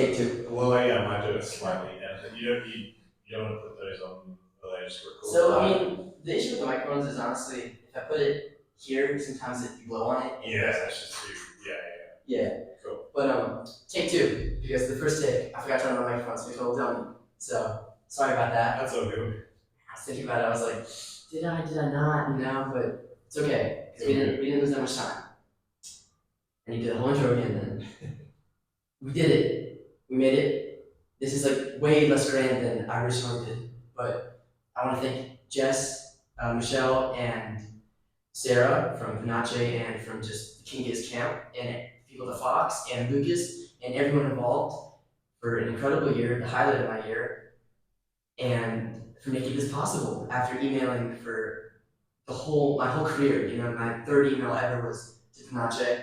Take two. Well, yeah, I might do it slightly, and you don't want to put those on the latest record. So, I mean, the issue with the microphones is honestly, if I put it here, sometimes if you blow on it, yeah, that's just too. Yeah. Yeah. Cool. But take two, because the first take, I forgot to turn on the microphone, so it's a little dummy. So, sorry about that. That's all good. I was thinking about it, I was like, did I not, but it's okay, because we didn't lose that much time. I need to do the whole intro again then. We did it. We made it. This is like way less grand than I originally did, but I want to thank Jess, Michelle, and Sarah from Panache and from just the King Gizz camp, and people at the Fox, and Lucas, and everyone involved for an incredible year, the highlight of my year, and for making this possible after emailing for my whole career. My third email ever was to Panache,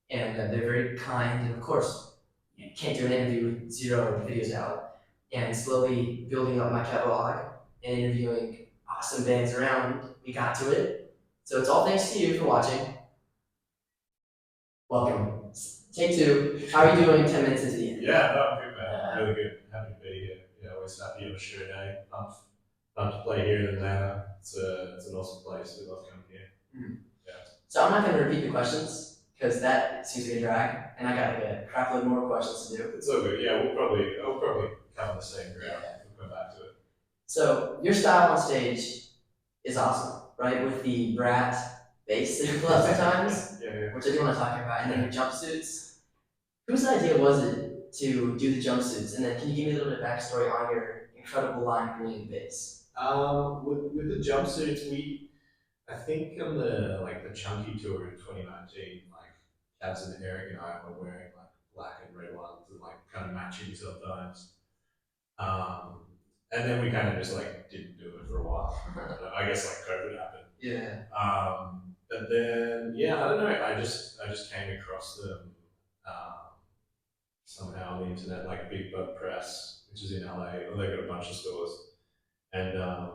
and they're very kind, and of course, you can't do an interview with 0 videos out, and slowly building up my catalog and interviewing awesome bands around, we got to it. So it's all thanks to you for watching. Welcome. Take two. How are you doing 10 minutes into the end? Yeah, no, I'm good, man. Really good. Happy to be here. Always happy on a show day. Fun to play here in Atlanta. It's an awesome place. We love coming here. Mm. Yeah. So I'm not going to repeat the questions because that seems like a drag, and I got like a crap load more questions to do. It's all good. Yeah, I'll probably cover the same ground. Yeah. We'll come back to it. So your style on stage is awesome, right? With the BRAT bass that you pull out sometimes, yeah. which I do want to talk about, and then your jumpsuits. Whose idea was it to do the jumpsuits? And then can you give me a little bit of backstory on your incredible line green bass? With the jumpsuits, I think on the Chunky tour in 2019, Cabs and Eric and I were wearing black and red ones and kind of matching sometimes. And then we kind of just didn't do it for a while. I guess COVID happened. Yeah. But then I don't know. I just came across them somehow on the internet, like Big Bug Press, which is in LA. Well, they've got a bunch of stores, and I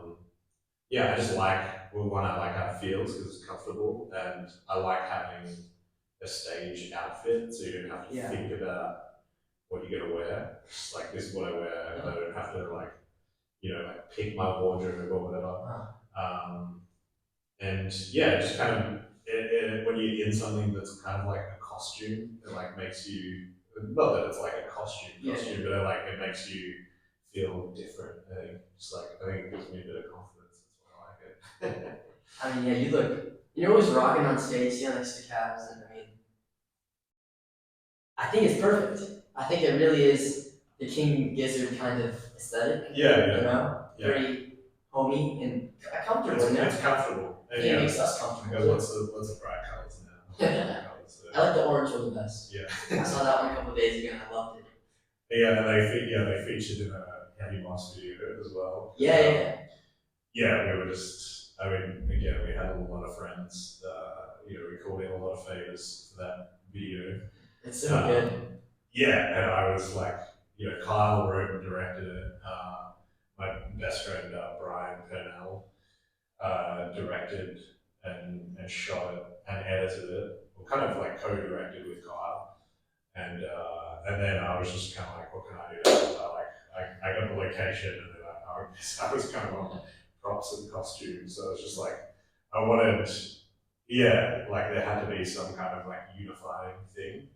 just I like how it feels because it's comfortable, and I like having a stage outfit, so you don't have to think about what you're gonna wear. Just this is what I wear. I don't have to pick my wardrobe or whatever. And just kind of when you're in something that's kind of like a costume, it makes you, not that it's like a costume, but it makes you feel different. I think it gives me a bit of confidence. That's why I like it. I mean, you're always rocking on stage, next to Cabs, and I think it's perfect. I think it really is the King Gizzard kind of aesthetic. Yeah. Very homey and comfortable. It's comfortable. I think it makes us comfortable. Lots of bright colors now. I like the orange one the best. Yeah. I saw that one a couple of days ago and I loved it. Yeah, and they featured in a Heavy Moss video as well. Yeah. Yeah, we were just, again, we had a lot of friends, recording a lot of favors for that video. It's so good. Yeah, and I was Kyle wrote and directed it. My best friend, Brian Purnell, directed and shot it and edited it. Well, kind of co-directed with Kyle. And then I was just kind of what can I do? I got the location, and then I was kind of on props and costumes. So I was just I wanted, there had to be some kind of unifying thing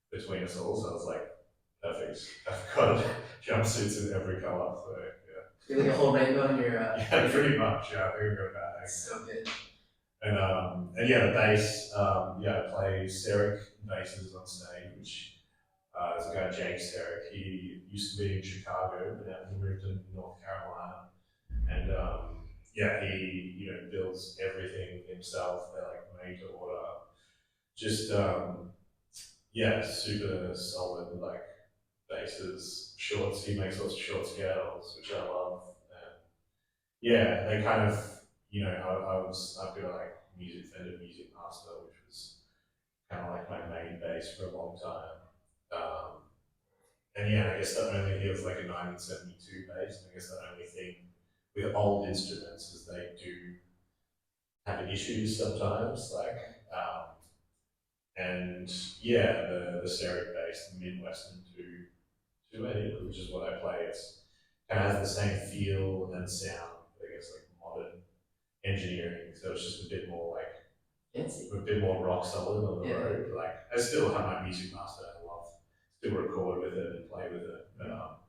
between us all. So I was perfect. I've got jumpsuits in every color. So You're like a whole rainbow in your. Yeah, pretty much. Yeah, I think I've got that. So good. And the bass. I play Seric basses on stage, which there's a guy, James Seric. He used to be in Chicago, but now he moved to North Carolina. And he builds everything himself. They're made to order. Just super solid basses, shorts. He makes lots of short scales, which I love. And they kind of I've got Fender Music Master, which was kind of my main bass for a long time. I guess it was a 1972 bass. And I guess the only thing with old instruments is they do have issues sometimes, the Seric bass, the Midwestern 2 which is what I play. It's kind of has the same feel and sound, I guess, like modern engineering. So it's just a bit more like Fancy. a bit more rock solid on the Yeah. road. Like I still have my music master. I love still record with it and play with it. But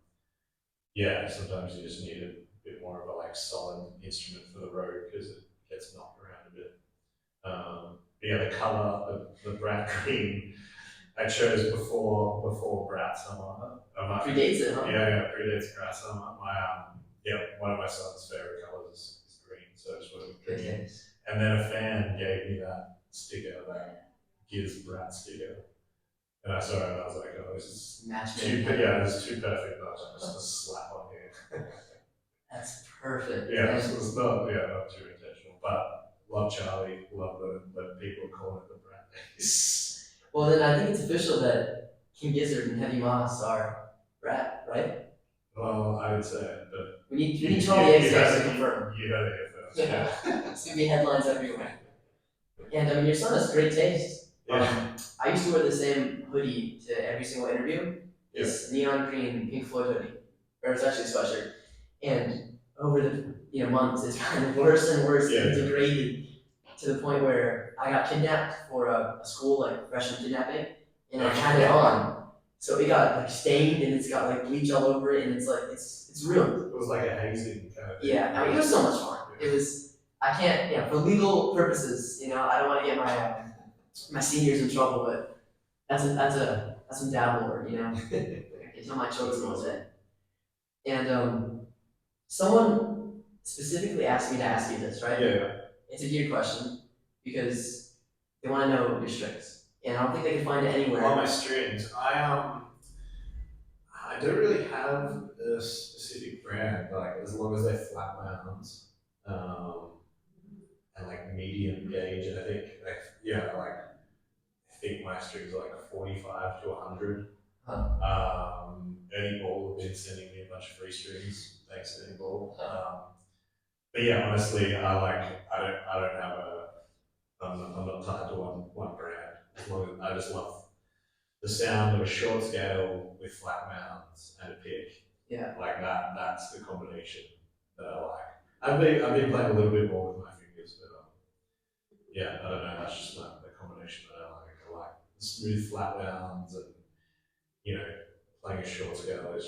yeah, sometimes you just need a bit more of a like solid instrument for the road because it gets knocked around a bit. But yeah, the color, the BRAT green, I chose before BRAT summer. Predates it, huh? Yeah, predates BRAT summer. One of my son's favorite colors is green, so I just went with green. Okay. And then a fan gave me that sticker, that Gizz BRAT sticker. And I saw it and I was like, oh, this is this is too perfect not just to slap on here. That's perfect. Yeah, so it's not too intentional. But love Charlie, love the people calling it the BRAT days. Well, then I think it's official that King Gizzard and Heavy Moss are BRAT, right? Well, I would say, but we need Charlie X to confirm. You heard it here first. Yeah. It's gonna be headlines everywhere. And I mean, your son has great taste. Yeah. I used to wear the same hoodie to every single interview. This neon green Pink Floyd hoodie, or it's actually a sweatshirt. And over the months, it's gotten worse and worse and degraded to the point where I got kidnapped for a school like freshman kidnapping, and I had it on. So it got like stained and it's got like bleach all over it, and it's like it's ruined. It was like a hazing kind of thing. Yeah, I mean, it was so much fun. Yeah. It was. I can't. For legal purposes, I don't want to get my seniors in trouble, but that's some dabble, I can tell my children one day. And someone specifically asked me to ask you this, right? Yeah. It's a gear question because they want to know your strengths, and I don't think they can find it anywhere. All my strings. I don't really have a specific brand, like as long as they're flat mounds, and like medium gauge. I think my strings are like 45 to 100. Ernie Ball have been sending me a bunch of free strings. Thanks, Ernie Ball. But yeah, honestly, I don't have I'm not tied to one brand. As long as I just love the sound of a short scale with flat mounds and a pick. Yeah. Like that's the combination that I like. I've been playing a little bit more with my fingers, but I don't know, that's just the combination that I like. I like the smooth flat mounds and playing a short scale is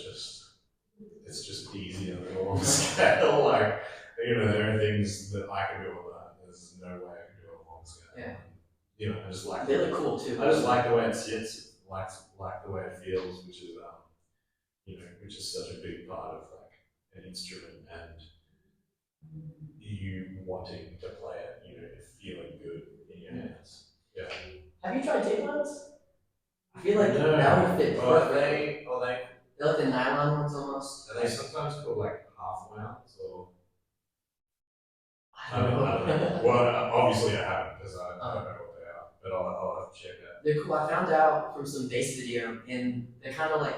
just easier than a long scale. Like, there are things that I can do on that. There's no way I can do on a long scale. Yeah. I just like they look cool too. I just like the way it sits, like the way it feels, which is such a big part of like an instrument and you wanting to play it, feeling good in your hands. Yeah. Have you tried tape lines? I feel like that would fit perfect. They're like the nylon ones almost. Are they sometimes called like half mounts or? I don't know. Well, obviously I haven't because I don't know what they are, but I'll have to check that. They're cool. I found out from some bass video, and they're kind of like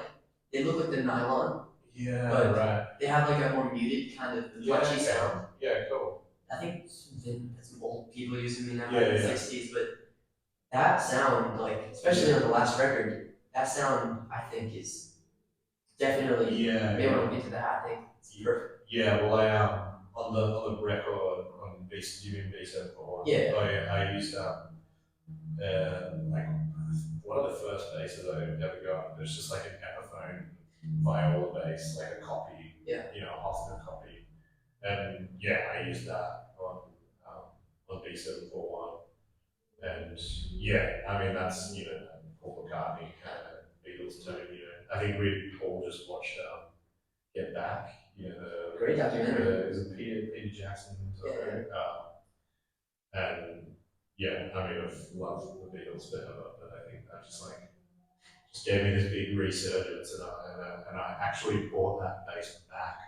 they look like the nylon. Yeah, but right. They have like a more muted kind of punchy sound. Yeah, cool. I think some old people using me now in the '60s, but that sound, like especially on the last record, that sound I think is definitely. Maybe when we get to that, I think it's perfect. Yeah, well, on the record on bass, you mean bass and Yeah. I used like one of the first basses I ever got. It was just like an Epiphone viola bass, like a copy. Yeah. Austin copy, and I used that on B741, and that's Paul McCartney kind of Beatles tone. I think we all just watched Get Back. Great documentary. Is it Peter Jackson? And I've loved the Beatles forever, but I think that just gave me this big resurgence, and I actually bought that bass back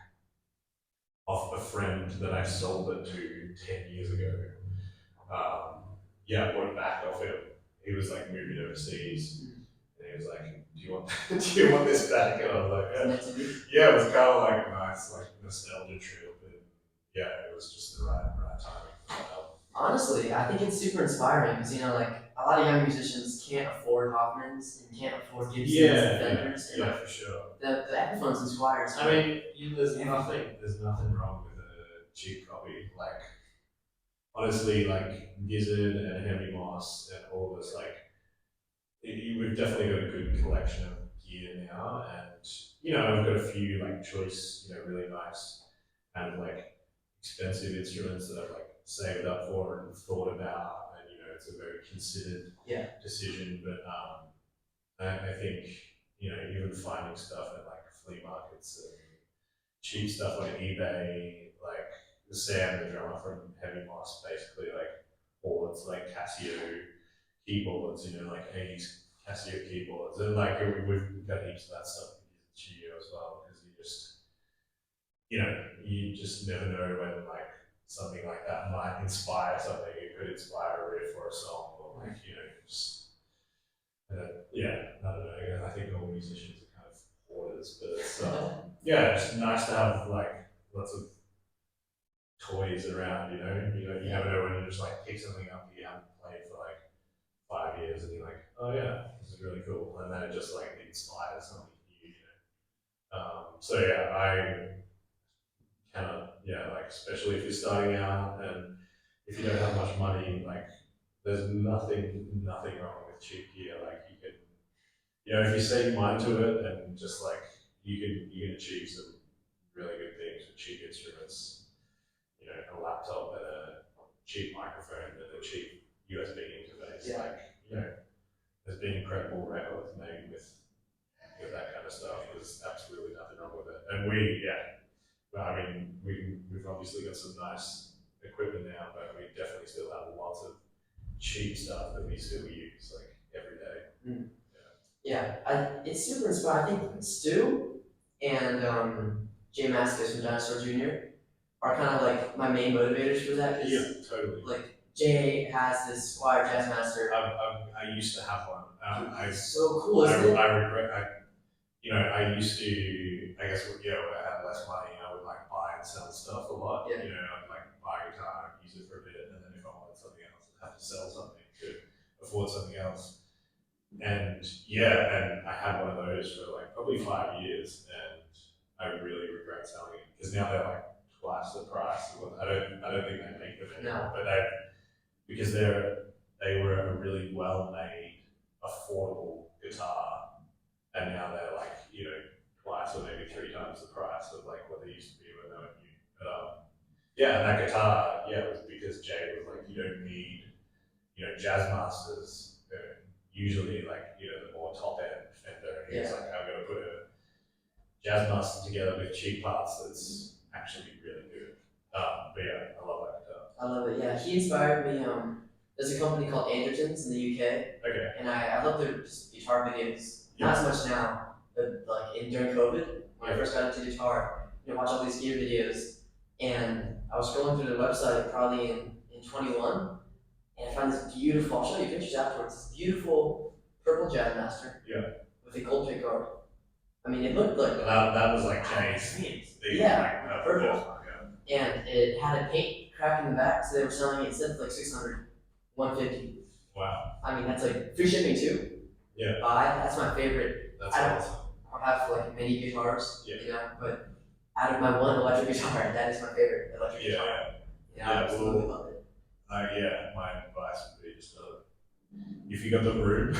off a friend that I sold it to 10 years ago. I bought it back off him. He was like moving overseas, and he was like, "Do you want this back?" And I was like, "Yeah." It was kind of like a nice nostalgia trip, and it was just the right time. Honestly, I think it's super inspiring because like a lot of young musicians can't afford Hoffmans and can't afford Gibsons and Fenders and for sure. the Epiphones and Squires. I mean, there's nothing wrong with a cheap copy. Like honestly, like Gizzard and Heavy Moss and all this, like we've definitely got a good collection of gear now, and I've got a few like choice, really nice kind of like expensive instruments that I've like saved up for and thought about, and it's a very considered decision. But I think even finding stuff at like flea markets and cheap stuff on eBay, like Sam, the drummer from Heavy Moss, basically like boards like Casio keyboards, like 80s Casio keyboards, and like we've got heaps of that stuff in the studio as well because you just never know when like something like that might inspire something. It could inspire a riff or a song, or like just I don't know. I think all musicians are kind of hoarders, but it's it's nice to have like lots of toys around. You never know when you just like pick something up you haven't played for like 5 years, and you're like, oh yeah, this is really cool, and then it just like inspires something new. So yeah, I kind of like especially if you're starting out and if you don't have much money, like there's nothing wrong with cheap gear. Like you can, if you set your mind to it, and just like you can achieve some really good things with cheap instruments. A laptop and a cheap microphone and a cheap USB interface. Yeah. Like there's been incredible records made with that kind of stuff. There's absolutely nothing wrong with it. And I mean, we've obviously got some nice equipment now, but we definitely still have lots of cheap stuff that we still use like every day. Mm. It's super inspiring. I think Stu and Jay Mascis from Dinosaur Jr. are kind of like my main motivators for that. Totally. Like Jay has this Squire Jazzmaster. I used to have one. So cool, isn't it? I regret. I used to. I guess when I had less money, I would like buy and sell stuff a lot. Yeah. I'd like buy a guitar, use it for a bit, and then if I wanted something else, I'd have to sell something to afford something else. And and I had one of those for like probably 5 years, and I really regret selling it because now they're like twice the price. I don't think they make them anymore, but because they were a really well made, affordable guitar, and now they're like twice or maybe 3 times the price of like what they used to be when they were new. But and that guitar, was because Jay was like, you don't need jazz masters. Usually like the more top end Fender. And he was like, I'm gonna put a jazz master together with cheap parts that's actually really good. But I love that guitar. I love it. Yeah, he inspired me. There's a company called Andertons in the UK. Okay. And I love their guitar videos. Not as much now, but like during COVID, when I first got into guitar, watch all these gear videos, and I was scrolling through their website probably in 21, and I found this beautiful. I'll show you pictures afterwards. This beautiful purple Jazzmaster. With a gold pickguard. I mean, it looked like that was like Jay's. Purple. And it had a paint crack in the back, so they were selling it instead of like 600, 150. Wow. I mean, that's like free shipping too. Yeah. That's my favorite. That's awesome. I have like many guitars, but out of my one electric guitar, that is my favorite electric guitar. I absolutely love it. My advice would be just if you got the room,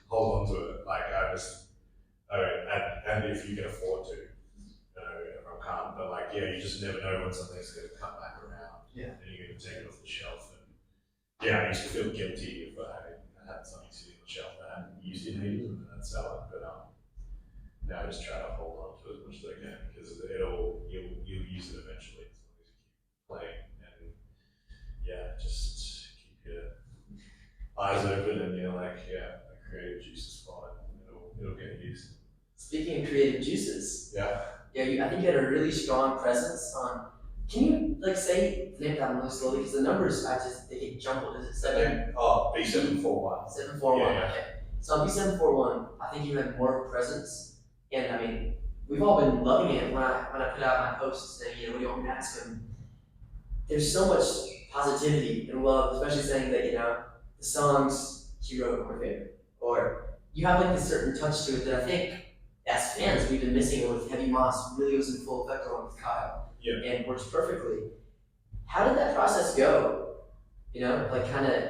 hold on to it. Like and if you can afford to, everyone can't. But like, you just never know when something's going to come back around. Yeah. And you're going to take it off the shelf. And I used to feel guilty if I had something sitting on the shelf that I hadn't used in ages and then I'd sell it. But now I just try to hold on to it as much as I can because you'll use it eventually as long as you keep playing. And just keep your eyes open and you're like, the creative juices flowing. It'll get used. Speaking of creative juices. Yeah. I think you had a really strong presence on. Can you say the name of that one really slowly? Because the numbers, they get jumbled. Is it 7? B741. 741. Okay. So on B741, I think you had more of a presence, and I mean, we've all been loving it. When I put out my posts saying, what do you want me to ask him? There's so much positivity and love, especially saying that, the songs he wrote are my favorite. Or you have like this certain touch to it that I think as fans we've been missing with Heavy Moss really was in full effect along with Kyle. Yeah. And works perfectly. How did that process go? Like kind of,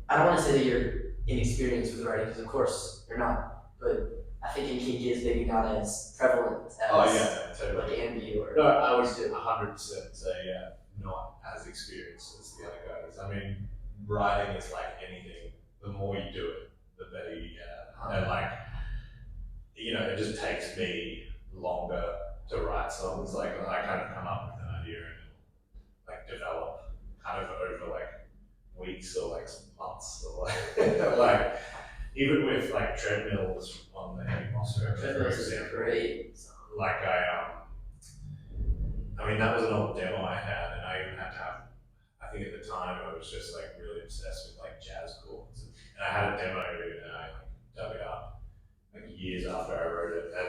I don't want to say that you're inexperienced with writing, because of course you're not. But I think in King Gizz maybe not as prevalent as Oh yeah, totally. like Andy or no, I would 100% say not as experienced as the other guys. I mean, writing is like anything. The more you do it, the better you get. And like, it just takes me longer to write songs. Like I kind of come up with an idea and like develop kind of over like weeks or like months or like like even with like treadmills on the Heavy Moss record, for example. Great. Like I mean that was an old demo I had, and I even had to have. I think at the time I was just like really obsessed with like jazz chords, and I had a demo and I like dug it up like years after I wrote it, and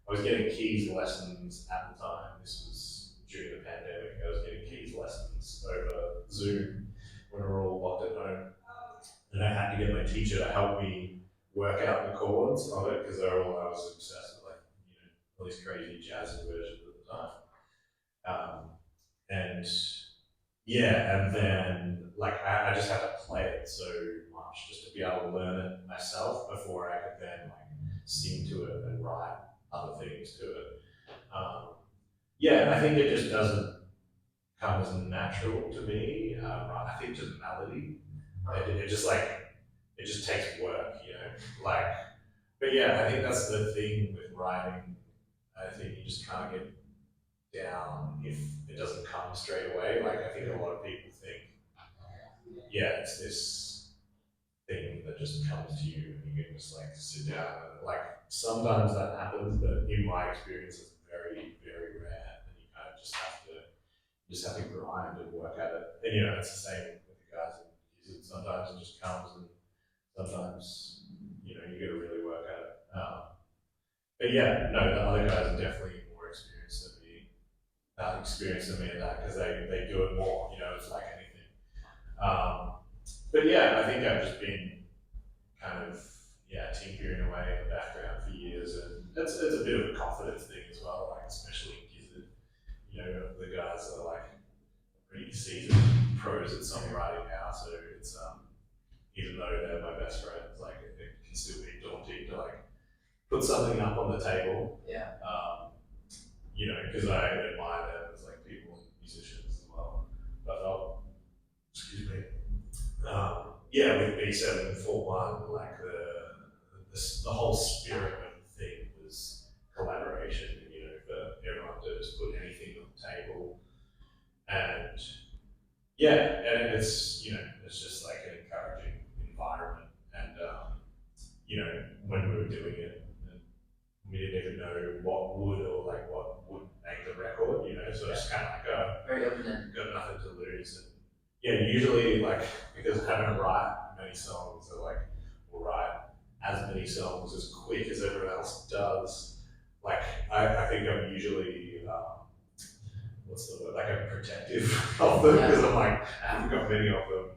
I was getting keys lessons at the time. This was during the pandemic. I was getting keys lessons over Zoom when we were all locked at home, and I had to get my teacher to help me work out the chords of it because I was obsessed with like all these crazy jazz versions at the time. And yeah, and then like I just had to play it so much just to be able to learn it myself before I could then like sing to it and write other things to it. Yeah, and I think it just doesn't come as natural to me. I think just melody, it just like it just takes work, like. But yeah, I think that's the thing with writing. I think you just can't get down if it doesn't come straight away. Like I think a lot of people think, yeah, it's this thing that just comes to you and you can just like sit down and like sometimes that happens, but in my experience it's very, very rare, and you kind of just have to grind and work at it. And it's the same with the guys in music. Sometimes it just comes, and sometimes you got to really work at it. But yeah, no, the other guys are definitely more experienced than me at that because they do it more. It's like anything. But yeah, I think I've just been kind of tinkering away in the background for years, and it's a bit of a confidence thing as well. Like especially in Gizz, the guys are like pretty seasoned pros at songwriting now, so it's even though they're my best friends, like it can still be daunting to like put something up on the table. Yeah. Because I admire them as like people and musicians as well. But excuse me. Yeah, with B741, like the whole spirit of the thing was collaboration. For everyone to just put anything on the table, and yeah, and it's just like an encouraging environment, and when we were doing it, we didn't even know what would or like what would make the record, so it's kind of like very open-ended. got nothing to lose, and yeah, usually like because I don't write many songs, so like we'll write as many songs as quick as everyone else does. Like I think I'm usually what's the word? Like I'm protective of them because I'm like I haven't got many of them.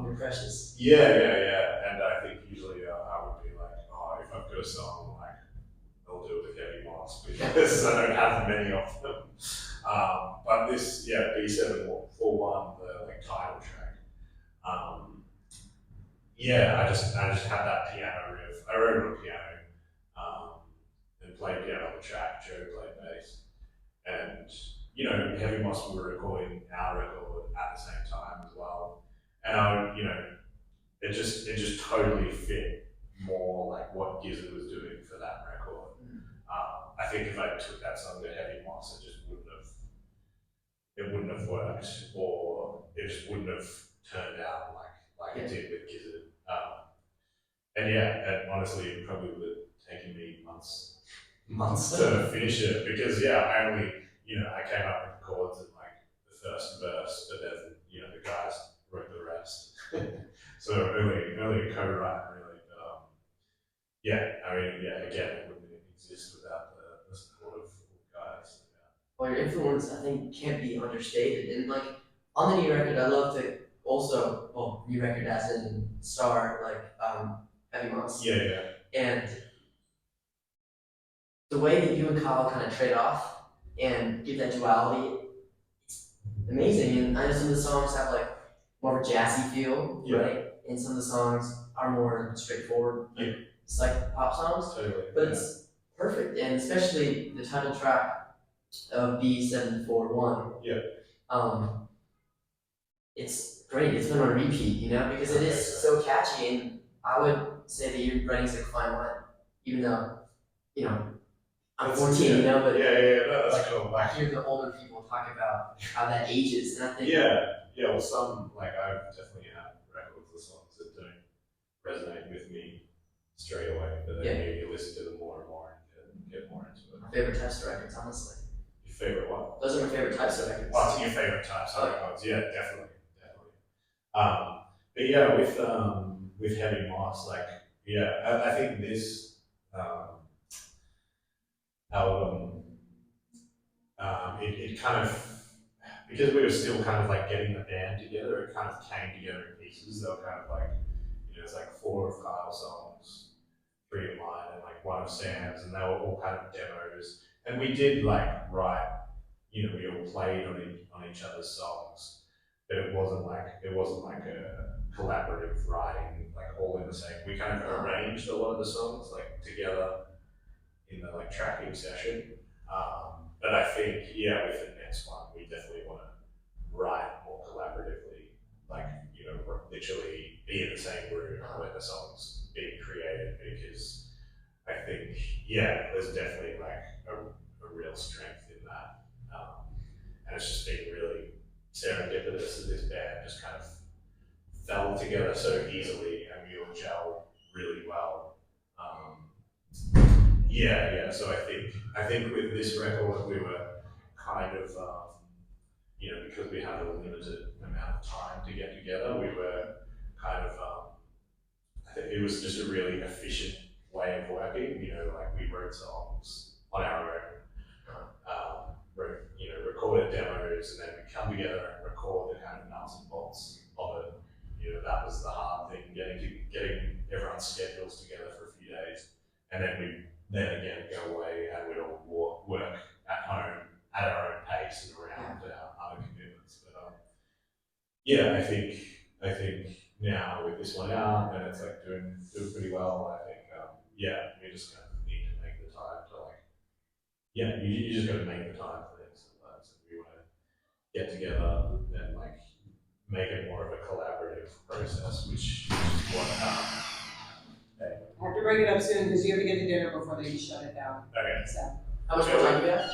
You're precious. Yeah, and I think usually I would be like, oh, if I've got a song, like I'll do it with Heavy Moss because I don't have many of them. But this, B741, the like title track. Yeah, I just had that piano riff. I wrote it on piano, and played piano on the track. Joe played bass, and Heavy Moss we were recording our record at the same time as well. And I would, it just totally fit more like what Gizz was doing for that record. I think if I took that song to Heavy Moss, it wouldn't have worked, or it just wouldn't have turned out like it did with Gizz. And yeah, and honestly, it probably would have taken me months to finish it because I only I came up with the chords in like the first verse, but then the guys wrote the rest. So only a co-write really. But I mean again, it wouldn't exist without the support of guys. Well, your influence, I think, can't be understated. And like on the new record, I love to also, well, new record as in star, Heavy Months. Yeah. And the way that you and Kyle kind of trade off and give that duality, it's amazing. And I know some of the songs have like more of a jazzy feel, Yeah. right? And some of the songs are more straightforward, Yeah. it's like pop songs. Totally. But it's perfect, and especially the title track of B741. Yeah. It's great. It's been on repeat, you know, because it is so catchy, and I would say that your writing's like fine wine, even though, you know, I'm 14, you know, but no, that's cool. I hear the older people talk about how that ages, and I think Well, some I've definitely had records of songs that don't resonate with me straight away, but then you listen to them more and more and get more into it. my favorite types of records, honestly. Your favorite one? Those are my favorite types of records. Oh, it's your favorite types of records? Yeah, definitely. But yeah, with Heavy Moss, I think this album, it kind of, because we were still kind of like getting the band together, it kind of came together in pieces. They were kind of like, it's like 4 of Kyle's songs, 3 of mine, and like 1 of Sam's, and they were all kind of demos. And we did write, we all played on each other's songs, but it wasn't like a collaborative writing, all in the same. We kind of arranged a lot of the songs together in the tracking session. But I think with the next one, we definitely want to write more collaboratively, literally be in the same room when the song's being created, because I think there's definitely a real strength in that, and it's just been really serendipitous that this band just kind of fell together so easily, and we all gel really well. So I think with this record we were kind of because we had a limited amount of time to get together, we were kind of I think it was just a really efficient way of working. We wrote songs on our own, recorded demos, and then we come together and record the kind of nuts and bolts of it. That was the hard thing, getting everyone's schedules together for a few days, and then we again go away and we'd all work at home at our own pace and around our other commitments. But I think now with this one out and it's doing pretty well, I think we just kind of need to make the time to you just got to make the time for things sometimes, and we want to get together and make it more of a collaborative process, which is what I have to bring it up soon because you have to get to dinner before they shut it down. Okay. So, how much more time do you have?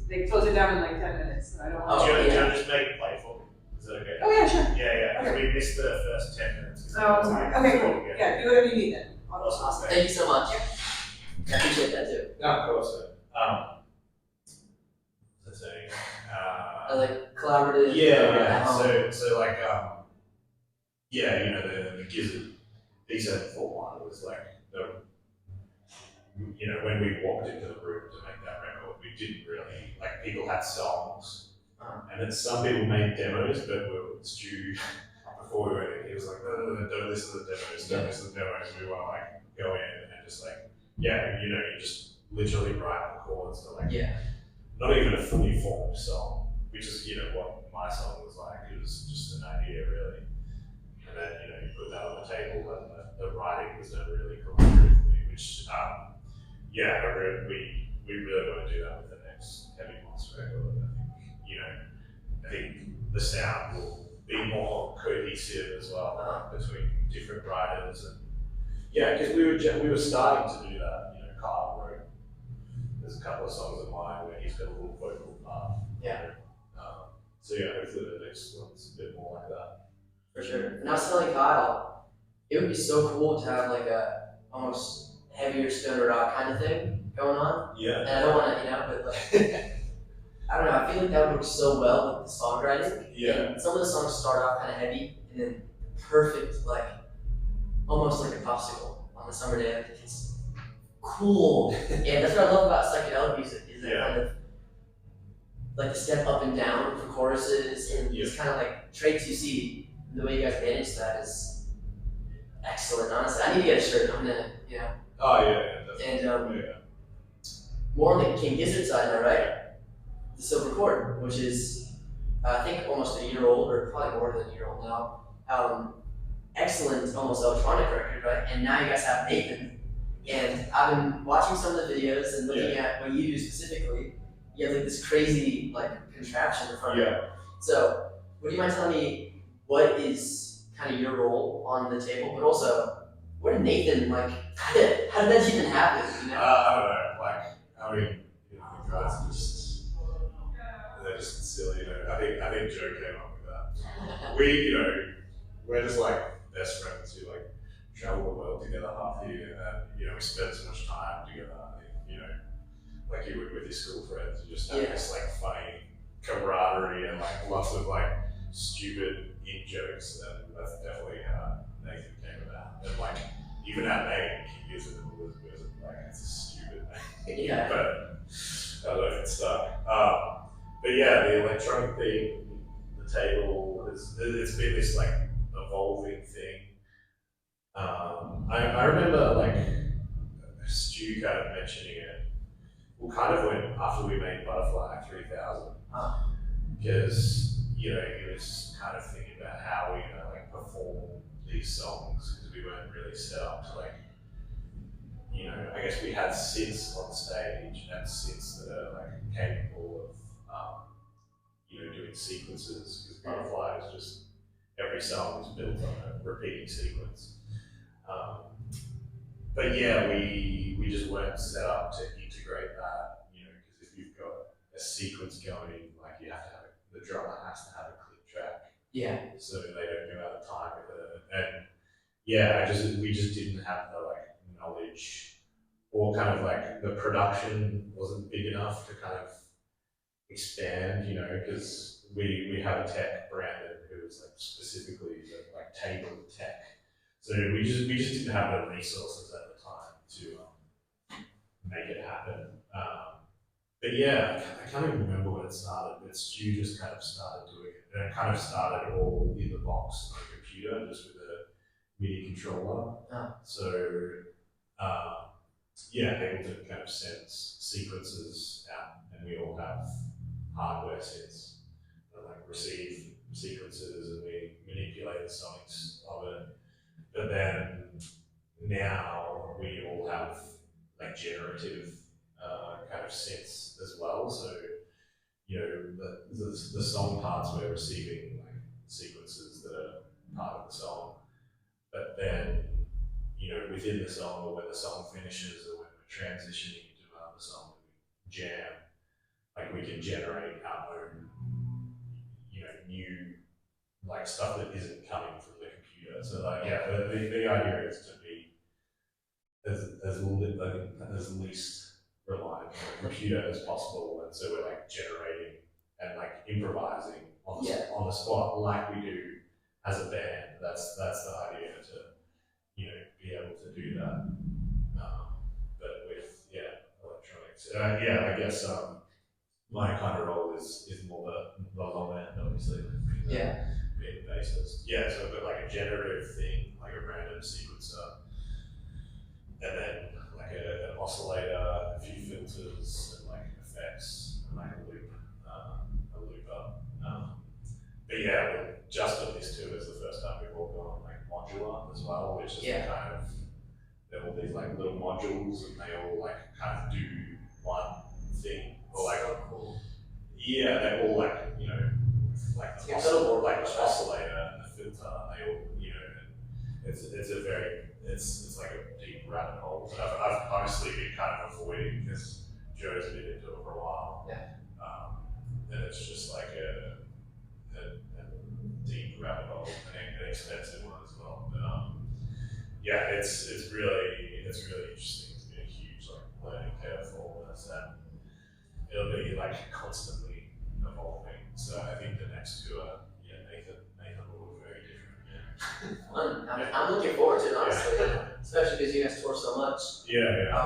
they close it down in 10 minutes. So I don't want Do you want to just make it play for me? Is that okay? Oh yeah, sure. Yeah. Because we missed the first 10 minutes. Oh, I'm sorry. Okay, cool. Yeah, do whatever you need then. Awesome. Thank you so much. I appreciate that too. No, of course. What's that saying? Collaborative. The Gizz B741 was when we walked into the room to make that record, we didn't really, people had songs, and then some people made demos, but Stu, before we went in, he was like, no, don't listen to the demos, don't listen to the demos, we want to go in and just you just literally write the chords to not even a fully formed song, which is what my song was like. It was just an idea really, and then you put that on the table, and the writing was done really collaboratively, which we really want to do that with the next Heavy Moss record. I think the sound will be more cohesive as well between different writers, and because we were starting to do that. Kyle wrote, there's a couple of songs of mine where he's got a little vocal part. Hopefully the next one's a bit more like that. For sure. And I was telling Kyle, it would be so cool to have a almost heavier stoner rock kind of thing going on. Yeah. And I don't want to, but I don't know, I feel like that would work so well with the songwriting. Yeah. And some of the songs start off kind of heavy, and then perfect, almost like a popsicle on a summer day. I think it's cool. Yeah, that's what I love about psychedelic music, is that kind of like the step up and down for choruses and Yeah. these kind of like traits you see. The way you guys manage that is excellent. Honestly, I need to get a shirt. I'm gonna, Oh yeah, definitely. And yeah. more on the King Gizzard side now, right? The silver cord, which is I think almost a year old, or probably more than a year old now. Excellent, almost electronic record, right? And now you guys have Nathan. And I've been watching some of the videos and looking at what you do specifically. You have like this crazy like contraption in front of you. So, would you mind telling me what is kind of your role on the table, but also where did Nathan how did that even happen? You know? I don't know. I mean, the guys are they're just silly. I think Joe came up with that. We're just like best friends who like travel the world together half the year, and we spend so much time together. I think like you would with your school friends, you just have this like funny camaraderie and like lots of like stupid in jokes, and that's definitely how Nathan came about. And like even our name, King Gizz, was like it's a stupid name. Yeah. But I don't know if it stuck. But yeah, the electronic thing, the table, it's been this like evolving thing. I remember like Stu kind of mentioning it. We kind of went after we made Butterfly 3000 because he was kind of thinking about how we're gonna like perform these songs because we weren't really set up to like I guess we had synths on stage and synths that are like capable of doing sequences because Butterfly is just every song is built on a repeating sequence. But yeah, we just weren't set up to integrate that, because if you've got a sequence going, like you have to have the drummer has to have a click track. Yeah. So they don't go out of time with it. And yeah, we just didn't have the like knowledge or kind of like the production wasn't big enough to kind of expand, because we have a tech, Brandon, who is like specifically the like table tech. So we just didn't have the resources at the time to make it happen. But yeah, I can't even remember when it started, but Stu just kind of started doing it. And it kind of started all in the box on a computer, just with a MIDI controller. So able to kind of sense sequences out, and we all have hardware sets that like receive sequences, and we manipulate the sonics of it. But then now we all have like generative kind of sets as well. So the song parts we're receiving like sequences that are part of the song, but then within the song or when the song finishes or when we're transitioning into another song, we jam. Like we can generate our own new like stuff that isn't coming from the computer. So like the idea is to be as least reliant on the computer as possible, and so we're like generating and like improvising on the spot like we do as a band. That's the idea, to be able to do that, but with electronics. I guess my kind of role is more the low end, obviously. Being the bassist. Yeah, so I've got like a generative thing, like a random sequencer, and then like an oscillator, a few filters, and like effects, and like a looper. But yeah, just on this too is the first time we've all gone like modular as well, which is kind of they're all these like little modules, and they all like kind of do one thing, or like they all like like the oscillator and the filter, they all it's like a deep rabbit hole that I've honestly been kind of avoiding because Joe's been into it for a while. And it's just like a deep rabbit hole and an expensive one as well. But it's really interesting. It's been a huge like learning curve for all of us, and it'll be like constantly evolving. So I think the next tour, Nathan will look very different. Fun. I'm looking forward to it, honestly. Especially because you guys tour so much. I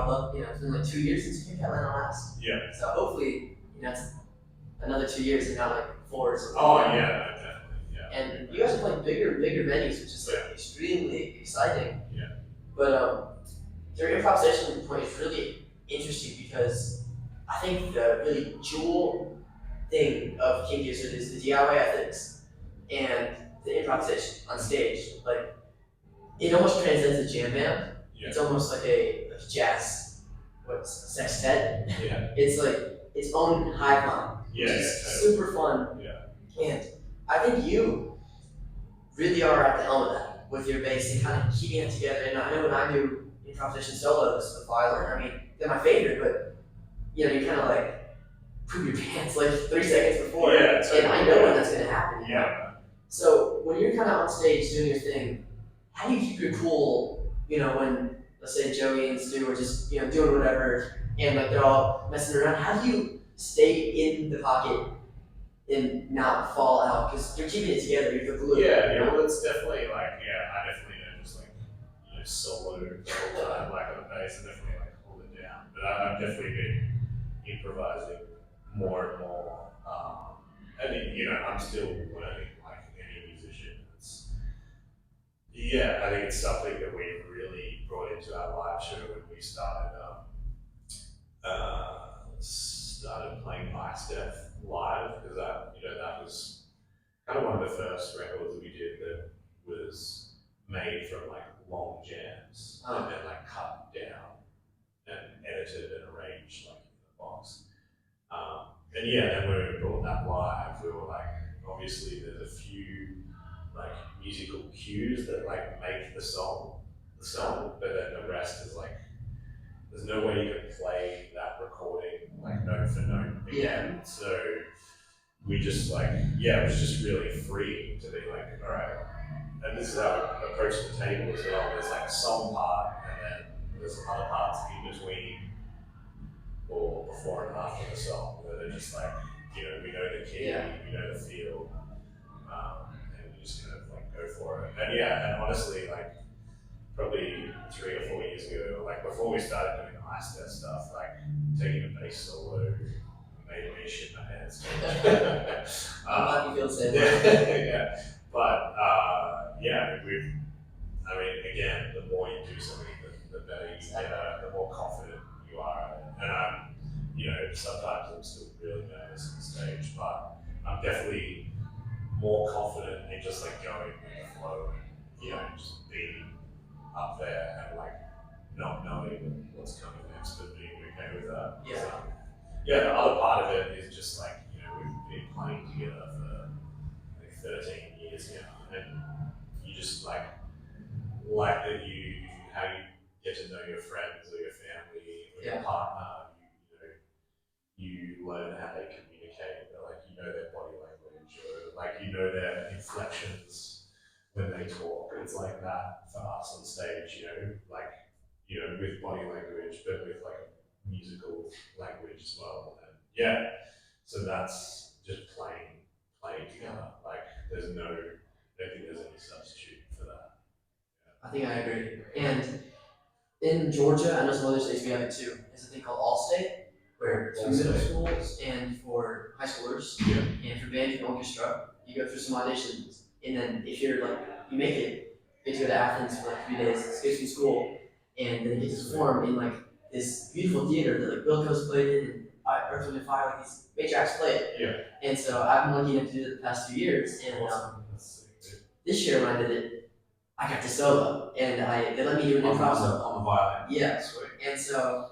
would love, it's been like 2 years since you came to Atlanta last. Yeah. So hopefully, another 2 years and now like 4 or something. Oh yeah, definitely. Yeah. And you guys are playing bigger venues, which is like extremely exciting. Yeah. But your improvisation point is really interesting because I think the really jewel thing of King Gizz is the DIY ethics and the improvisation on stage. Like it almost transcends the jam band. Yeah. It's almost like a jazz, sextet. Yeah. It's like its own high climb. Yeah, Which is totally. super fun. Yeah. And I think you really are at the helm of that with your bass and kind of keeping it together. And I know when I do improvisation solos with violin, I mean, they're my favorite, but you know, you kind of like poop your pants like 3 seconds before. Yeah, totally. And I know when that's gonna happen. You know? Yeah. So when you're kind of on stage doing your thing, how do you keep your cool? You know, when let's say Joey and Stu are just doing whatever, and like they're all messing around. How do you stay in the pocket and not fall out? Because you're keeping it together. You're the glue. Yeah. Well, it's definitely like I definitely don't just like solo the whole time like on the bass. I definitely like hold it down. But I've definitely been improvising more and more. I mean, I'm still learning like any musician. I think it's something that we really brought into our live show when we started playing Ice Death live, because that was kind of one of the first records that we did that was made from like long jams and then like cut down and edited and arranged like in the box. Then when we brought that live, we were like, obviously there's a few like musical cues that like make the song, but then the rest is like, there's no way you can play that recording like note for note again. So we just like, it was just really free to be like, all right, and this is how we approach the table as well. There's like a song part, and then there's other parts in between or before and after the song where they're just like, we know the key, we know the feel, and we just kind of like go for it. And honestly, like probably 3 or 4 years ago, like before we started doing the Ice Death stuff, like taking a bass solo made me shit my pants. I'm glad you feel the same way. Yeah. But again, the more you do something, the better you get at it, the more confident you are at it. And sometimes I'm still really nervous on stage, but I'm definitely more confident in just like going with the flow and just being up there and like not knowing what's coming next, but being okay with that. Yeah. So, the other part of it is just like, we've been playing together for like 13 years now, and you just like that how you get to know your friends or your family or your partner, you learn how they communicate, like their body language, or like their inflections when they talk. It's like that for us on stage, with body language, but with like a musical language as well. And so that's just playing together. Like I don't think there's any substitute for that. I think I agree. And in Georgia, I know some other states we have it too. There's a thing called All-State, where it's for middle schools and for high schoolers, and for band and orchestra, you go through some auditions, and then if you're like, you make it, you get to go to Athens for like 3 days, escape from school, and then you get to perform in like this beautiful theater that like Wilco's played in, and Earth, Wind & Fire, like these major acts played. Yeah. And so I've been lucky enough to do it the past 2 years, and this year when I did it, I got to solo, and they let me do an improv solo. On the violin. Yeah. Sweet. And so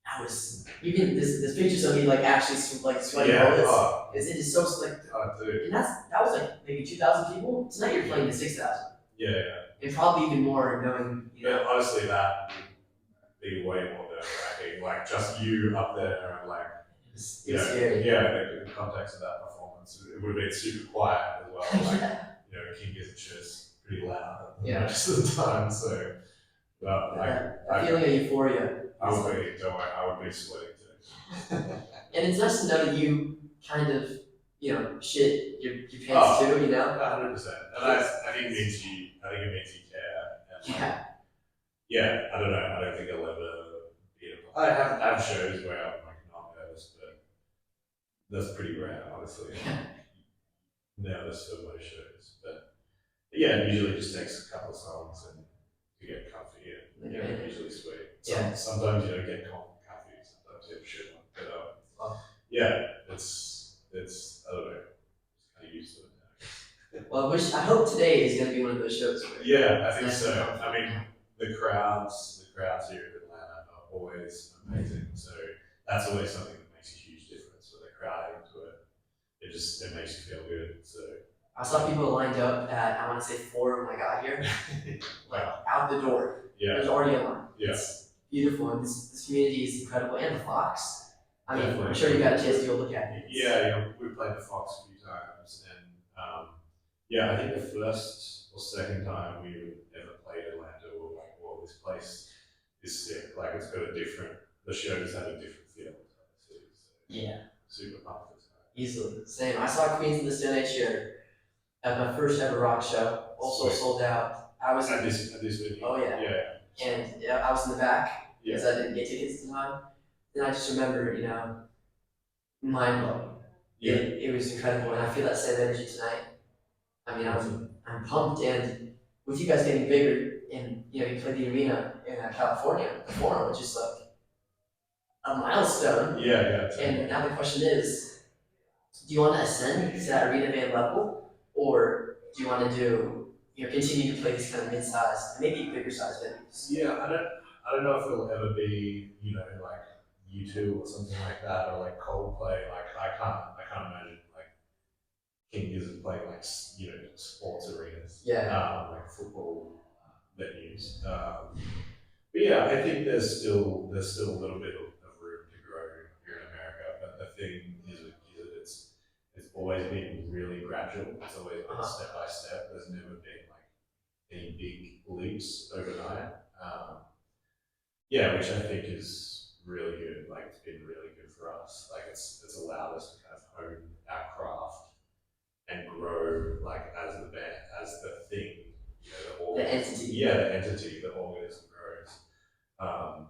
I was, this pictures of me like actually like sweating bullets. It is so like, dude. and that was like maybe 2,000 people. Tonight you're playing to 6,000. Yeah. And probably even more knowing, But honestly, that would be way more nerve-wracking. Like just you up there and like, it was scary. Yeah, in the context of that performance, it would have been super quiet as well. Like, King Gizz is pretty loud most of the time. So, but a feeling of euphoria. I would be sweating too. And it's nice to know that you kind of, shit your pants too, 100%. And I think it means you care. And I don't know. I don't think I'll ever be able to. I have shows where I'm like not nervous, but that's pretty rare, honestly. Yeah. Never so most shows, but yeah, it usually just takes a couple of songs and to get comfy and usually sweet. Yeah. Sometimes you don't get comfy, sometimes you have shit one. But Wow. yeah, it's I don't know, just kind of used to it now. Well, I hope today is going to be one of those shows. Where Yeah, I think nice so. and comfy. I mean, the crowds here in Atlanta are always amazing. So that's always something that makes a huge difference with the crowd into it. It makes you feel good. So I saw people lined up at, I want to say 4 when I got here, like out the door. yeah, There's already a line. yeah, It's beautiful, and this community is incredible, and the Fox. I mean, Definitely. I'm sure you got a chance to go look at it. yeah. We played the Fox a few times, and yeah, I think the first or second time we ever played Atlanta, we were like, "Well, this place is sick. Like, it's got a different. The show just had a different feel to the city. So Yeah, super pumped for that. easily. Same. I saw Queens of the Stone Age here at my first ever rock show. Also Sweet. sold out. I was At this venue. Oh, yeah. Yeah. And I was in the back because Yeah. I didn't get tickets at the time. And I just remember, mind blowing. Yeah. It was incredible, and I feel that same energy tonight. I mean, I'm pumped, and with you guys getting bigger, and you played the arena in California, the Forum, which is like a milestone. Yeah. And now the question is, do you want to ascend to that arena band level, or do you want to continue to play these kind of mid-sized, maybe bigger sized venues? Yeah, I don't know if it'll ever be, like U2 or something like that, or like Coldplay. Like I can't imagine like King Gizz playing like sports arenas, like football venues. But yeah, I think there's still a little bit of room to grow here in America. But the thing is with Gizz, it's always been really gradual. It's always been step by step. There's never been like any big leaps overnight. Yeah, which I think is really good. Like it's been really good for us. Like it's allowed us to kind of hone our craft and grow like as the band, as the thing, The entity. Yeah, the entity, the organism grows.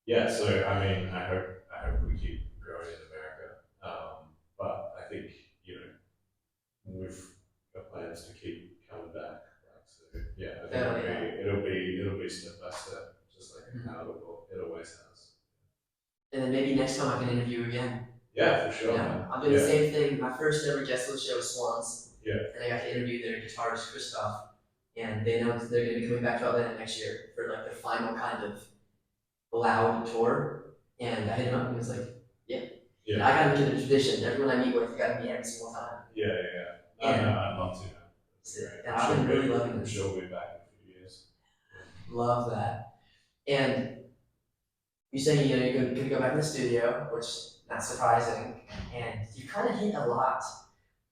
Yeah, so I mean, I hope we keep growing in America. But I think we've got plans to keep coming back. So yeah, I think it'll be step by step, just like how it always has. And then maybe next time I can interview you again. Yeah, for sure. Man. I'm doing the same thing. My first ever guest list show was Swans. Yeah. And I got to interview their guitarist Christoph, and they announced they're going to be coming back to Atlanta next year for like their final kind of loud tour. And I hit him up and he was like, "Yeah." And I got to make it a tradition. Everyone I meet with, I got to meet every single time. Yeah. I'd love to. And I've been really loving I'm this. sure we'll be back in a few years. Love that. And you say you're going to go back in the studio, which not surprising, and you kind of hit a lot.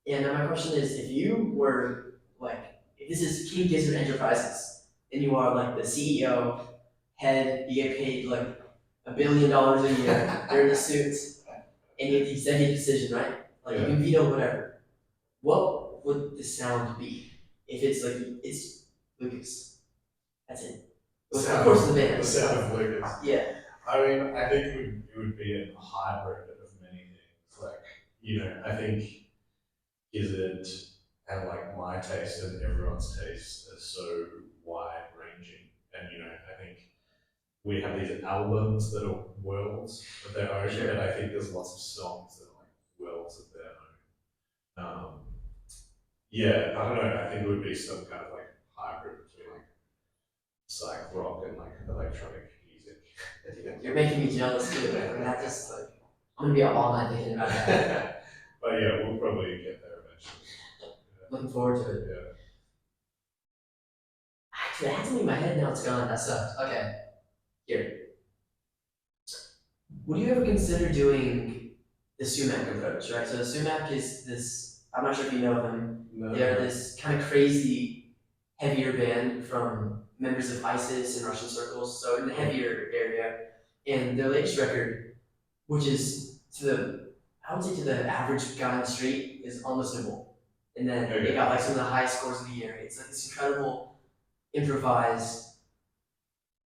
And my question is, if you were like, if this is King Gizz Enterprises, and you are like the CEO, head, you get paid like $1 billion a year, you're in the suits, and you have the executive decision, right? Like you can veto whatever. What would the sound be if it's like it's Lucas? That's it. Of course, the band. The sound of Lucas. Yeah. I mean, I think it would be a hybrid of many things. Like, I think Gizzard and like my taste and everyone's taste are so wide ranging. And I think we have these albums that are worlds of their own, and I think there's lots of songs that are like worlds of their own. Yeah, I don't know. I think it would be some kind of like hybrid between like psych rock and like electronic music. You're making me jealous too. I mean, that just like I'm gonna be up all night thinking about that. But yeah, we'll probably get there eventually. Looking forward to it. Yeah. Actually, I had something in my head now. It's gone. That sucks. Okay, here. Would you ever consider doing the sumac approach? Right. So the sumac is this. I'm not sure if you know them. No. They're this kind of crazy, heavier band from members of ISIS and Russian circles. So in the heavier area, and their latest record, which is I would say to the average guy on the street, is unlistenable. And then they got like some of the highest scores of the year. It's like this incredible improvised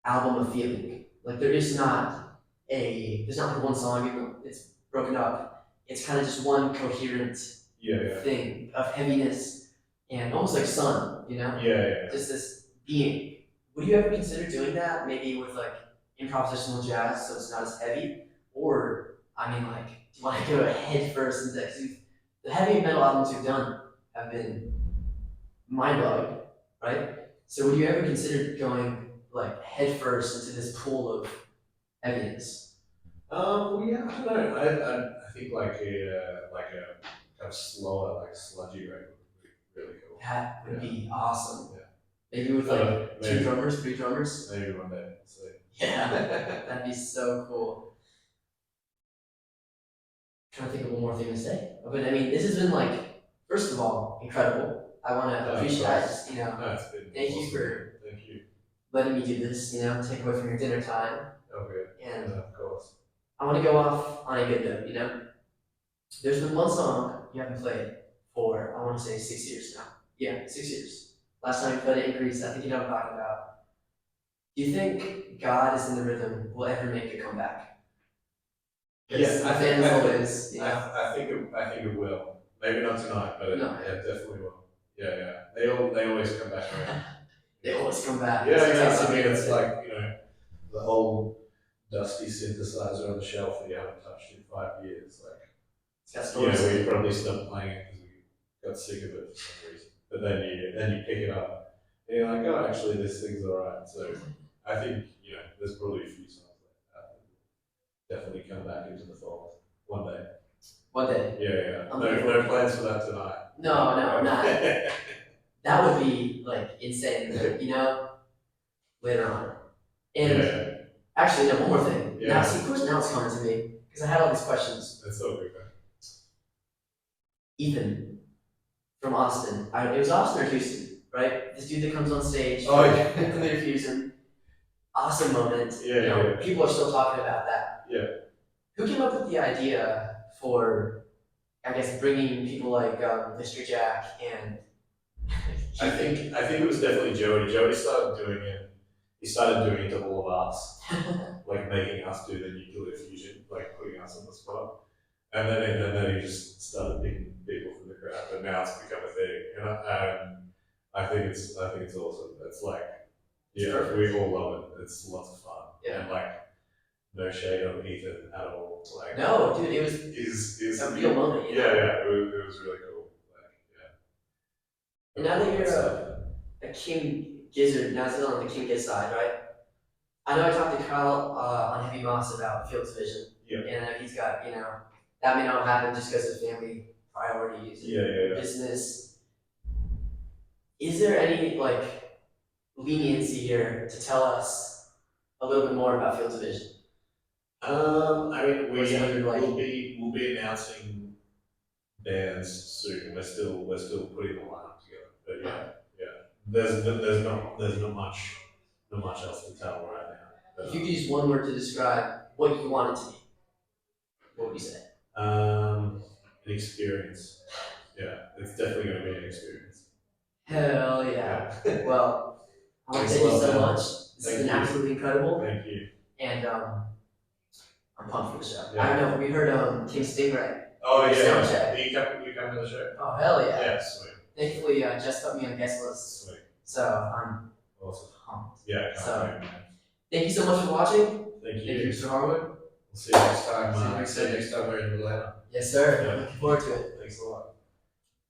album of feeling. Like there's not like one song, it's broken up it's kind of just one coherent thing of heaviness and almost like sun, you know? Just this being. Would you ever consider doing that? Maybe with like improvisational jazz, so it's not as heavy? Or, I mean, like, do you want to go head first into that? The heavy metal albums you've done have been mind blowing, right? So would you ever consider going like head first into this pool of heaviness? Well, yeah, I don't know. I think like a kind of slower, like sludgy record would be really cool. That would be awesome. Yeah. Maybe with like two drummers, three drummers. Maybe one day. So. Yeah, that'd be so cool. I'm trying to think of one more thing to say, but I mean, this has been like, first of all, incredible. I want to appreciate, you know, thank you for letting me do this. You know, take away from your dinner time. And of course. I want to go off on a good note. You know, there's been one song you haven't played for, I want to say 6 years now. Yeah, 6 years. Last time you played it in Greece, I think you know what I'm talking about. Do you think God is in the Rhythm will ever make a comeback? Yes, I think always. You know? I think it will. Maybe not tonight, but it definitely will. Yeah. They always come back around. They always come back. Yeah. I mean, it's like, you know, the whole dusty synthesizer on the shelf that you haven't touched in 5 years. Like, it's got stories. Yeah, we probably stopped playing it because we got sick of it for some reason. But then you pick it up and you're like, oh, actually, this thing's alright. So I think, you know, there's probably a few songs like that definitely come back into the fold one day. One day. Yeah. No plans for that tonight. No, not. That would be like insane, you know, later on. And actually, no, one more thing. Now, see, of course, now it's coming to me because I had all these questions. That's so good, man. Ethan from Austin. It was Austin or Houston, right? This dude that comes on stage. Oh, yeah. Clear Fusion. Awesome moment. Yeah. People are still talking about that. Yeah. Who came up with the idea for, I guess, bringing people like Mr. Jack and I think it was definitely Jody. Jody started doing it. He started doing it to all of us, like making us do the nuclear fusion, like putting us on the spot. And then he just started picking people from the crowd. But now it's become a thing, and I think it's awesome. It's like, we all love it. It's lots of fun. Yeah. And like, no shade on Ethan at all. Like, no, dude, it was a real moment. Yeah, it was really cool. And now that you're a King Gizzard, now still on the King Gizz side, right? I know I talked to Kyle on Heavy Moss about Field's vision. Yeah. And I know he's got, you know, that may not happen just because of family priorities and business. Is there any, like, leniency here to tell us a little bit more about Field's vision? I mean, we'll be announcing bands soon. We're still putting the lineup together. But there's not much else to tell right now. If you could use one word to describe what you want it to be, what would you say? An experience. Yeah, it's definitely going to be an experience. Hell yeah. Well, I want to thank you so much. This has been absolutely incredible. Thank you. And I'm pumped for the show. Yeah. I don't know, we heard King Stingray. Oh, yeah. Soundcheck. You come to the show? Oh, hell yeah. Yeah, sweet. Thankfully, Jess put me on guest list. Sweet. So I'm awesome. pumped. Yeah, can't wait, man. Thank you so much for watching. Thank you. Thank you, Mr. Harwood. We'll see you next time. See you next time we're in Atlanta. Yes, sir. Yeah. Looking forward to it. Thanks a lot.